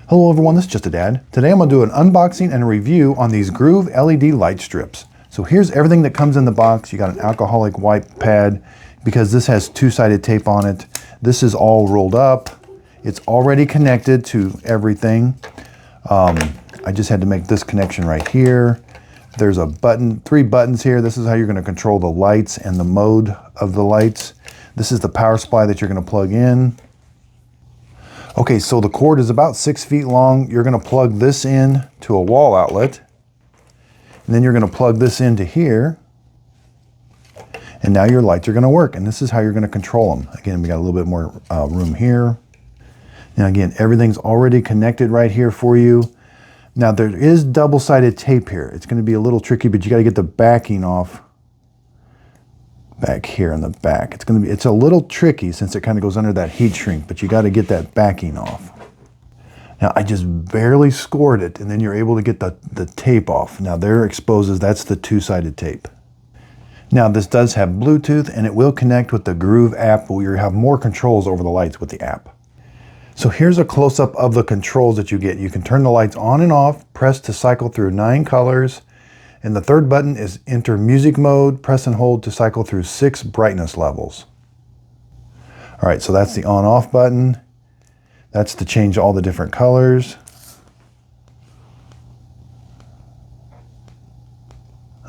Hello everyone, this is Just a Dad. Today I'm going to do an unboxing and a review on these Groove LED light strips. So here's everything that comes in the box. You got an alcoholic wipe pad because this has two-sided tape on it. This is all rolled up. It's already connected to everything. I just had to make this connection right here. There's a button, 3 buttons here. This is how you're going to control the lights and the mode of the lights. This is the power supply that you're going to plug in. Okay, so the cord is about 6 feet long. You're going to plug this in to a wall outlet. And then you're going to plug this into here. And now your lights are going to work. And this is how you're going to control them. Again, we got a little bit more room here. Now again, everything's already connected right here for you. Now there is double-sided tape here. It's going to be a little tricky, but you got to get the backing off back here in the back. It's a little tricky since it kind of goes under that heat shrink, but you got to get that backing off. Now I just barely scored it, and then you're able to get the tape off. Now there exposes, that's the two-sided tape. Now this does have Bluetooth, and it will connect with the Groove app, where you have more controls over the lights with the app. So here's a close-up of the controls that you get. You can turn the lights on and off, press to cycle through 9 colors, and the third button is enter music mode. Press and hold to cycle through 6 brightness levels. All right, so that's the on-off button. That's to change all the different colors.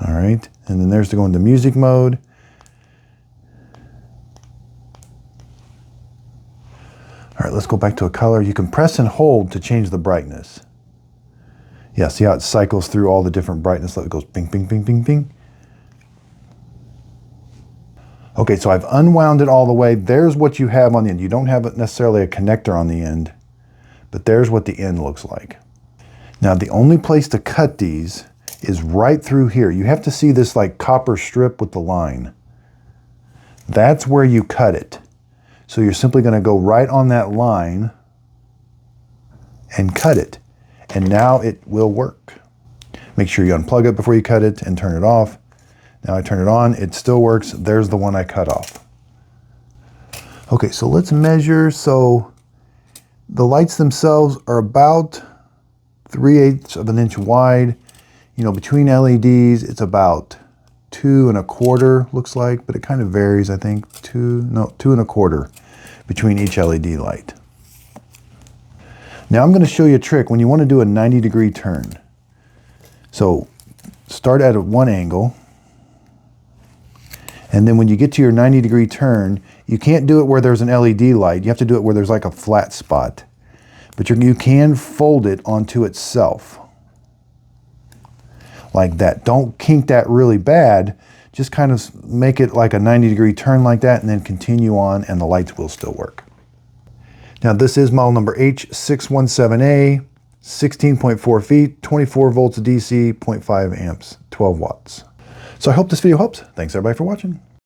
All right, and then there's to go into music mode. All right, let's go back to a color. You can press and hold to change the brightness. Yeah, see how it cycles through all the different brightness? It goes bing, bing, bing, bing, bing. Okay, so I've unwound it all the way. There's what you have on the end. You don't have necessarily a connector on the end, but there's what the end looks like. Now, the only place to cut these is right through here. You have to see this like copper strip with the line. That's where you cut it. So you're simply going to go right on that line and cut it. And now it will work. Make sure you unplug it before you cut it and turn it off. Now I turn it on, it still works. There's the one I cut off. Okay, so let's measure. So the lights themselves are about 3/8 of an inch wide. You know, between LEDs, it's about 2 1/4, looks like, but it kind of varies, I think. 2 1/4 between each LED light. Now I'm going to show you a trick when you want to do a 90-degree turn. So start at one angle, and then when you get to your 90-degree turn, you can't do it where there's an LED light. You have to do it where there's like a flat spot. But you can fold it onto itself. Like that. Don't kink that really bad. Just kind of make it like a 90-degree turn like that, and then continue on, and the lights will still work. Now this is model number H617A, 16.4 feet, 24 volts DC, 0.5 amps, 12 watts. So I hope this video helps. Thanks everybody for watching.